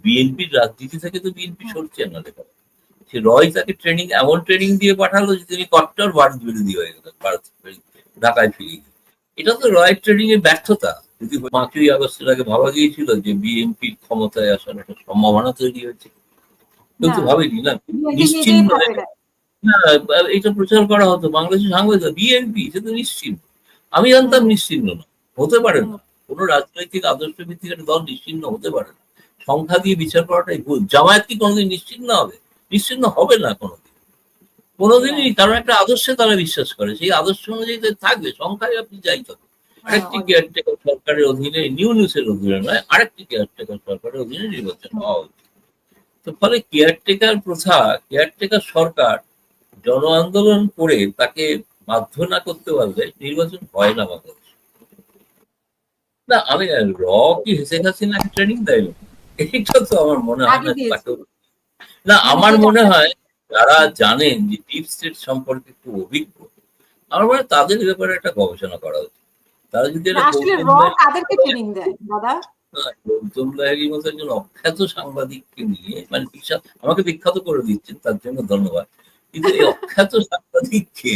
বিএনপির রাজনীতি থেকে তো বিএনপি সরছে না দেখা। সে রয় তাকে এমন ট্রেনিং দিয়ে পাঠালো যে তিনি কট্টর ভারত বিরোধী হয়ে গেলেন, ভারত ঢাকায় ফিরে গিয়ে। এটা তো রয়ের ট্রেনিং এর ব্যর্থতা। যদি 5ই আগস্টের আগে ভাবা গিয়েছিল যে বিএনপির ক্ষমতায় আসার একটা সম্ভাবনা তৈরি হয়েছে, কেউ না তো ভাবেনি না, বিএনপি নিজেই নিশ্চিন্ন ভাবে না। না। এটা প্রচার করা হতো বাংলাদেশের সাংবাদিক, বিএনপি সে তো নিশ্চিন্ন। আমি জানতাম নিশ্চিন্ন না, হতে পারে না। কোনো রাজনৈতিক আদর্শ ভিত্তিক একটা দল নিশ্চিন্ন হতে পারে না। সংখ্যা দিয়ে বিচার করাটাই ভুল। জামায়াত কি কোনোদিন নিশ্চিন্ন হবে? নিশ্চিন্ন হবে না কোনোদিন, কোনোদিনই। কারণ একটা আদর্শে তারা বিশ্বাস করে, সেই আদর্শ অনুযায়ী তো থাকবে। সংখ্যায় আপনি যাই থাকুন, আরেকটি কেয়ারটেকার সরকারের অধীনে, নিউনুসের অধীনে নয়, আরেকটি কেয়ারটেকার সরকারের অধীনে নির্বাচন হওয়া উচিত। তো ফলে কেয়ারটেকার প্রথা, কেয়ারটেকার সরকার জন আন্দোলন করে তাকে বাধ্য না করতে পারলে নির্বাচন হয় না বাংলাদেশে। না আমি র কি শেখ হাসিনাকে ট্রেনিং দেয় না, এটা তো আমার মনে হয় আগে না দিয়েছে, তাকে। না মানে আমার যেটা মনে হয় যারা জানেন যে ডিপ স্টেট সম্পর্কে একটু অভিজ্ঞ, আমার মনে হয় তাদের ব্যাপারে একটা গবেষণা করা উচিত। তারা যদি একটা আসলে র কাদেরকে ট্রেনিং দেয় দাদা? গৌতম লাহিড়ীর মতো একজন অখ্যাত সাংবাদিককে নিয়ে, মানে বিশাল আমাকে বিখ্যাত করে দিচ্ছেন, তার জন্য ধন্যবাদ। কিন্তু এই অখ্যাত সাংবাদিককে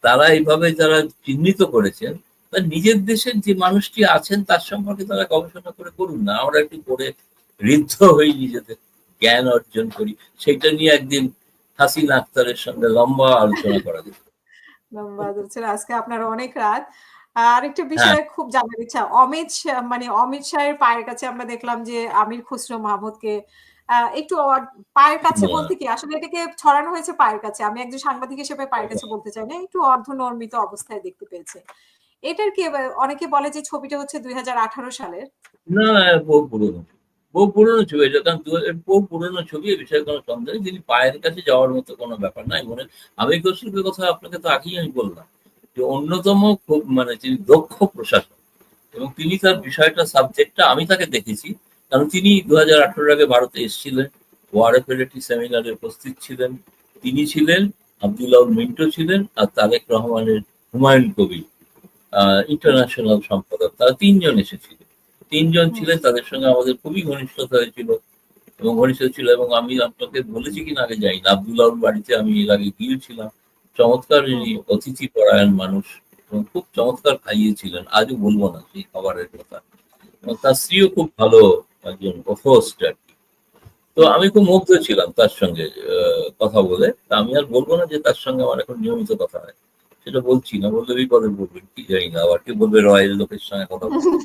তারা এইভাবে যারা চিহ্নিত করেছেন, তার নিজের দেশের যে মানুষটি আছেন তার সম্পর্কে তারা গবেষণা করে করুন না। আমরা একটু করে ঋদ্ধ হই, নিজেদের জ্ঞান অর্জন করি, সেটা নিয়ে একদিন হাসিনা আক্তারের সঙ্গে লম্বা আলোচনা করা যেত। লম্বা ধরছেন, আজকে আপনার অনেক রাত। আরেকটা হ্যাঁ, বিষয় খুব জানার ইচ্ছা, মানে অমিত শাহের পায়ের কাছে আমরা দেখলাম যে আমির খসরু মাহমুদকে একটু পায়ের কাছে বলতে কি আসলে এটাকে ছড়ানো হয়েছে পায়ের কাছে, আমি একজন সাংবাদিক হিসেবে পায়ের কাছে বলতে চাই না, একটু অর্ধনর্মিত অবস্থায় দেখতে পেয়েছে। এটার কি অনেকে বলে যে ছবিটা হচ্ছে 2018 সালের। না, না, বহু পুরনো, বহু পুরনো ছবি এটা। কারণ বহু পুরনো ছবি, এ বিষয়ে কোনো সন্দেহ নেই। তিনি পায়ের কাছে যাওয়ার মতো কোনো ব্যাপার নাই। মনে আবেগ কৌশলের কথা আপনাকে তো আগেই আমি বললাম যে অন্যতম খুব, মানে তিনি দক্ষ প্রশাসক, এবং তিনি তার বিষয়টা, সাবজেক্টটা, আমি তাকে দেখেছি। কারণ তিনি 2018 আগে ভারতে এসেছিলেন, ওয়ারএফ এর একটি সেমিনারে উপস্থিত ছিলেন। তিনি ছিলেন, আব্দুল্লাহ মিন্টো ছিলেন, আর তারেক রহমানের হুমায়ুন কবির ইন্টারন্যাশনাল সম্পাদক, তারা তিনজন এসেছিল। তিনজন ছিলেন, তাদের সঙ্গে আমাদের খুবই ঘনিষ্ঠতা হয়েছিল, এবং ঘনিষ্ঠ ছিল। এবং আমি আপনাকে বলেছি কিনা আগে যাই না, আব্দুল্লাহর বাড়িতে আমি এর আগে গিয়েছিলাম। চমৎকার ইনি অতিথি পরায়ণ মানুষ, এবং খুব চমৎকার খাইয়েছিলেন, আজও বলবো না সেই খাবারের কথা। এবং তার স্ত্রীও খুব ভালো একজন হোস্ট আর কি। তো আমি খুব মুগ্ধ ছিলাম তার সঙ্গে কথা বলে। তা আমি আর বলবো না যে তার সঙ্গে আমার এখন নিয়মিত কথা হয়, সেটা বলছি না, বললে বিপদে পড়বেন কি জানি না, আবার কি বলবে রয়ের লোকের সঙ্গে কথা বলতে।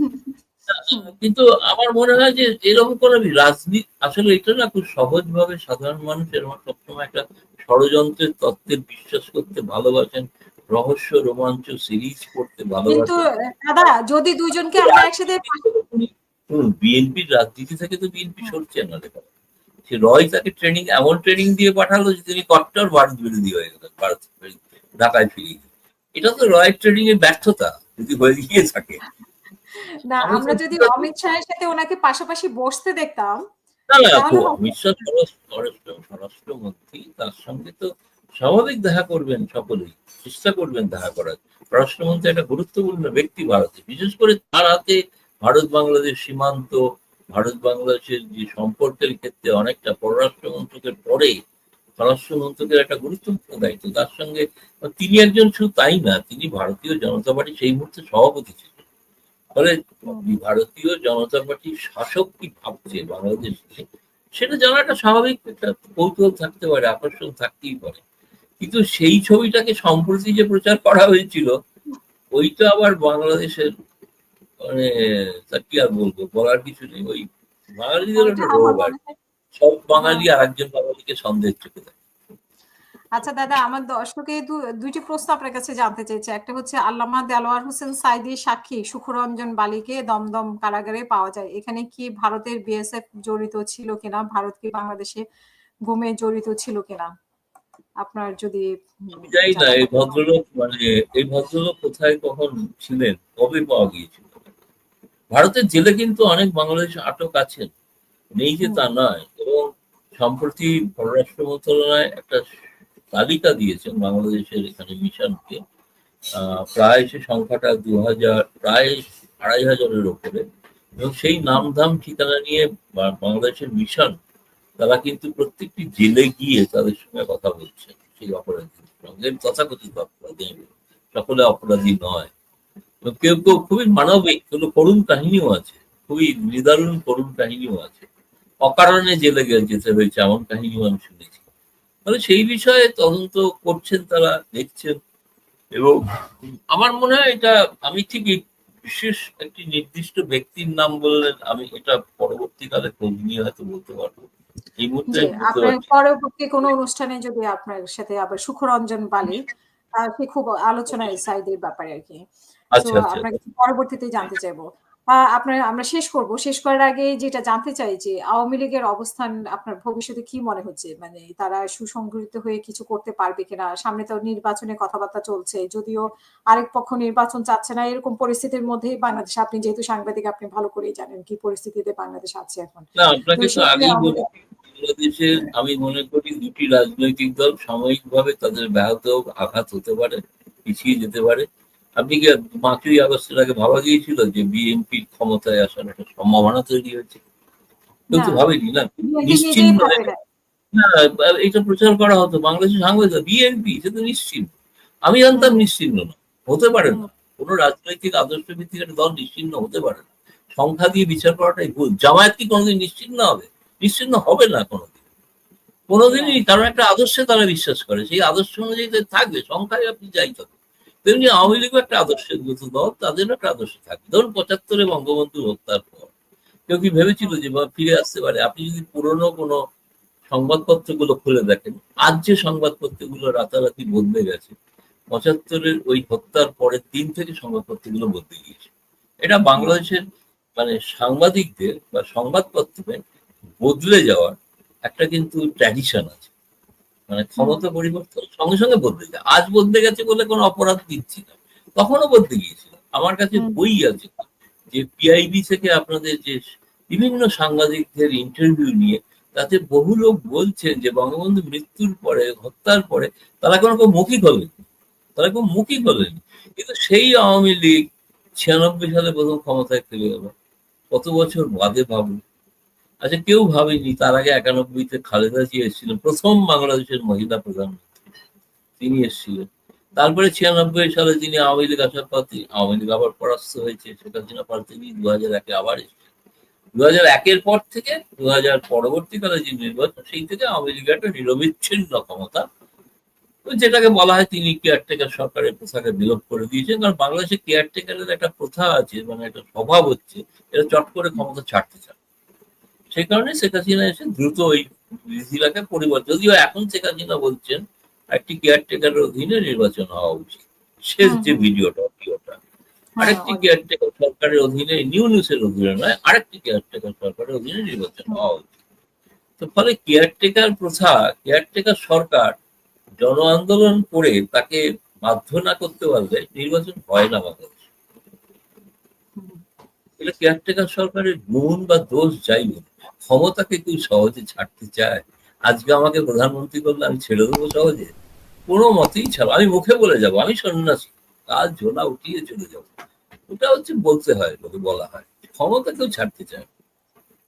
কিন্তু আমার মনে হয় যে এরকম করে রাজনীতি আসলে এটা না খুব সহজভাবে সাধারণ মানুষ এরকম সবসময় একটা ষড়যন্ত্রের তত্ত্বে বিশ্বাস করতে ভালোবাসেন, রহস্য রোমাঞ্চ সিরিজ পড়তে কিন্তু ভালোবাসেন। দাদা যদি দুইজনকে আমরা একসাথে শুনুন, বিএনপির রাজনীতি থেকে তো বিএনপি সরছে না দেখা। সে রয় তাকে এমন ট্রেনিং দিয়ে পাঠালো যে তিনি কট্টর ভারত বিরোধী হয়ে গেলেন, ভারত ঢাকায় ফিরে গিয়ে। এটা তো রয়ের ট্রেনিং এর ব্যর্থতা, যদি হয়ে গিয়ে থাকে। না, আমি তো আমরা যদি অমিত শাহের সাথে ওনাকে পাশাপাশি বসতে দেখতাম না, না, তাহলে অমিত শাহ স্বরাষ্ট্রমন্ত্রী, তার সঙ্গে তো স্বাভাবিক দেখা করবেন সকলেই, চেষ্টা করবেন দেখা করার। স্বরাষ্ট্রমন্ত্রী একটা গুরুত্বপূর্ণ ব্যক্তি ভারতে, বিশেষ করে তার হাতে ভারত বাংলাদেশ সীমান্ত, ভারত বাংলাদেশের যে সম্পর্কের ক্ষেত্রে অনেকটা পররাষ্ট্র মন্ত্রকের পরে স্বরাষ্ট্র মন্ত্রকের একটা গুরুত্বপূর্ণ দায়িত্ব তার সঙ্গে। তিনি একজন শুধু তাই না, তিনি ভারতীয় জনতা পার্টির সেই মুহূর্তে সভাপতি ছিলেন। ফলে ভারতীয় জনতা পার্টির শাসক কি ভাবছে বাংলাদেশে, সেটা জানাটা স্বাভাবিক, একটা কৌতূহল থাকতে পারে, আকর্ষণ থাকতেই পারে। কিন্তু সেই ছবিটাকে সম্প্রতি যে প্রচার করা হয়েছিল, ওইটা আবার বাংলাদেশের, মানে তা কি আর বলবো, বলার কিছু নেই। ওই বাঙালিদের ওইটা একটা আমার রোগ আর মনে কি। হয়। সব হ্যাঁ, বাঙালি আর একজন বাঙালিকে সন্দেহের চোখে দেখে। আচ্ছা দাদা, আমার দর্শকে দুইটি প্রশ্ন আপনার কাছে জানতে চাইছে। একটা হচ্ছে আল্লামা দেলোয়ার হোসেন সাঈদীর সাক্ষী সুখরঞ্জন বালিকে দমদম কারাগারে পাওয়া যায়, এখানে কি ভারতের বিএসএফ জড়িত ছিল কিনা, ভারত কি বাংলাদেশে গুমে জড়িত ছিল কিনা, আপনার যদি আমি জানি না জানা এই থাকে। ভদ্রলোক, মানে এই ভদ্রলোক কোথায় কখন ছিলেন, কবে পাওয়া গিয়েছিল। ভারতের জেলে কিন্তু অনেক বাংলাদেশ আটক আছেন, নেই যে তা নয়। এবং সম্প্রতি পররাষ্ট্র মন্ত্রণালয় একটা তালিকা দিয়েছেন বাংলাদেশের এখানে মিশনকে। প্রায় সে সংখ্যাটা 2000, প্রায় 2500-এর ওপরে। এবং সেই নামধাম ঠিকানা নিয়ে বাংলাদেশের মিশন তারা কিন্তু প্রত্যেকটি জেলে গিয়ে তাদের সঙ্গে কথা বলছে সেই অপরাধীদের সঙ্গে, তথাকথিত অপরাধী, সকলে অপরাধী নয়। এবং কেউ কেউ খুবই মানবিক, কোনো করুণ কাহিনীও আছে, খুবই নিদারুণ করুণ কাহিনীও আছে, অকারণে জেলে যেতে হয়েছে এমন কাহিনীও আমি শুনেছি। মানে সেই বিষয়ে তদন্ত করছেন তারা, দেখছেন। এবং আমার মনে হয় এটা, আমি ঠিক বিশেষ একটি নির্দিষ্ট ব্যক্তির নাম বললেন, আমি এটা পরবর্তীকালে খোঁজ নিয়ে হয়তো বলতে পারবো, এই মুহূর্তে জি, আমি বলতে আপনার পারছি। পরবর্তী কোনো অনুষ্ঠানে যদি আপনার সাথে আবার সুখরঞ্জন বালি, সে খুব আলোচনায় সাইড এর ব্যাপারে আরকি। সো আচ্ছা আচ্ছা। আপনার কাছে পরবর্তীতে জানতে চাইবো। আমরা শেষ করব। শেষ করার আগে যেটা জানতে চাই যে আওয়ামী লীগের অবস্থান আপনার ভবিষ্যতে কি মনে হচ্ছে? মানে তারা সুসংগঠিত হয়ে কিছু করতে পারবে কিনা? সামনে তো নির্বাচনের কথাবার্তা চলছে। যদিও আরেক পক্ষ নির্বাচন চাচ্ছে না। এরকম পরিস্থিতির মধ্যেই বাংলাদেশ, আপনি যেহেতু সাংবাদিক আপনি ভালো করেই জানেন কি পরিস্থিতিতে বাংলাদেশ আছে এখন। না, তো আপনাকে তো সেখানে আগেই আওয়ামী লীগ, বলেছি, বাংলাদেশের আমি মনে করি দুটি রাজনৈতিক দল সাময়িকভাবে তাদের ব্যাহত আঘাত হতে পারে, পিছিয়ে যেতে পারে। আপনি কি ৫ই আগস্টের আগে ভাবা গিয়েছিল যে বিএনপি ক্ষমতায় আসার একটা সম্ভাবনা তৈরি হয়েছে? কেউ না, তো ভাবেনি, না? বিএনপি নিজেই নিশ্চিহ্ন ভাবে রেখে, না। না, এটা প্রচার করা হতো বাংলাদেশের সাংবাদিক, বিএনপি সে তো নিশ্চিহ্ন। আমি হুম, জানতাম নিশ্চিহ্ন না, হতে পারে হুম, না। কোনো রাজনৈতিক আদর্শ ভিত্তিক একটা দল নিশ্চিহ্ন হতে পারে না। সংখ্যা দিয়ে বিচার করাটাই ভুল। জামায়াত কি কোনোদিন নিশ্চিহ্ন হবে? নিশ্চিহ্ন হবে না কোনোদিন, কোনোদিনই। রাইট। কারণ একটা আদর্শে তারা বিশ্বাস করে, সেই আদর্শ অনুযায়ী তাদের থাকবে, সংখ্যায় আপনি যাই থাকুন। তেমনি আওয়ামী হুম, লীগও একটা আদর্শগত দল, তাদেরও একটা আদর্শ থাকবে। ধরুন ৭৫-এ বঙ্গবন্ধু হত্যার পর কেউ কি ভেবেছিল হুম, যে ফিরে আসতে পারে? আপনি যদি পুরনো কোনো সংবাদপত্রগুলো খুলে দেখেন, আজ যে সংবাদপত্রগুলো রাতারাতি বদলে গেছে, ৭৫-এর ওই হত্যার পরের দিন থেকে সংবাদপত্রগুলো বদলে গিয়েছে। এটা হুম, বাংলাদেশের মানে সাংবাদিকদের বা সংবাদপত্রের বদলে যাওয়ার একটা কিন্তু ট্র্যাডিশন আছে। মানে হুম, ক্ষমতা পরিবর্তন সঙ্গে সঙ্গে বদলে যায়। আজ বদলে গেছে বলে কোনো অপরাধ দিচ্ছি না, তখনও বদলে গিয়েছিল। আমার কাছে হুম, বই আছে যে পিআইবি থেকে আপনাদের যে বিভিন্ন সাংবাদিকদের ইন্টারভিউ নিয়ে, তাতে বহু লোক বলছেন যে বঙ্গবন্ধু মৃত্যুর পরে, হত্যার পরে তারা কোনো মুখই খোলেন, তারা কোনো মুখই হুম, খোলেনি। কিন্তু সেই আওয়ামী লীগ ৯৬ সালে প্রথম ক্ষমতায় ফিরে গেল, কত বছর বাদে ভাবুন। আচ্ছা, কেউ ভাবেনি তার আগে ৯১-তে খালেদা জিয়া এসেছিলেন, প্রথম বাংলাদেশের মহিলা প্রধানমন্ত্রী, তিনি এসেছিলেন। তারপরে ৯৬ সালে তিনি আওয়ামী লীগ আসার পর আওয়ামী লীগ আবার পরাস্ত হয়েছে, শেখ হাসিনা পাল্টে দিয়ে ২০০১-এ আবার এসেছেন। ২০০১-এর পর থেকে ২০০০ পরবর্তীকালে যে নির্বাচন, সেই থেকে আওয়ামী লীগের একটা নিরবিচ্ছিন্ন ক্ষমতা, যেটাকে বলা হয় তিনি কেয়ারটেকার সরকারের প্রথাকে বিলোপ করে দিয়েছেন। কারণ বাংলাদেশে কেয়ারটেকারের একটা প্রথা আছে, মানে একটা স্বভাব হচ্ছে এরা চট করে ক্ষমতা ছাড়তে চায়। সেই কারণে শেখ হাসিনা এসে দ্রুত ওই বিধিটাকে পরিবর্তন, যদিও এখন শেখ হাসিনা বলছেন একটি কেয়ারটেকারের অধীনে নির্বাচন হওয়া উচিত। শেষ হুম, যে ভিডিওটা, অডিওটা, হ্যাঁ, আরেকটি কেয়ারটেকার সরকারের অধীনে, নিউসের অধীনে নয়, আরেকটি কেয়ারটেকার সরকারের অধীনে নির্বাচন হুম, হওয়া উচিত। তো ফলে কেয়ারটেকার প্রথা, কেয়ারটেকার সরকার জন আন্দোলন করে তাকে বাধ্য না করতে পারলে নির্বাচন হয় না বাংলাদেশে। হুম, এটা কেয়ারটেকার সরকারের গুণ বা দোষ যাই বলুন, ক্ষমতাকে কেউ সহজে ছাড়তে চায়? আজকে আমাকে প্রধানমন্ত্রী করলে আমি ছেড়ে দেবো সহজে? কোনো মতেই ছাড়ো, আমি মুখে বলে যাবো আমি সন্ন্যাসী, কাল ঝোলা উঠিয়ে চলে যাবো। ওটা হচ্ছে বলতে হয়, লোকে বলা হয়, ক্ষমতা কেউ ছাড়তে চায় না।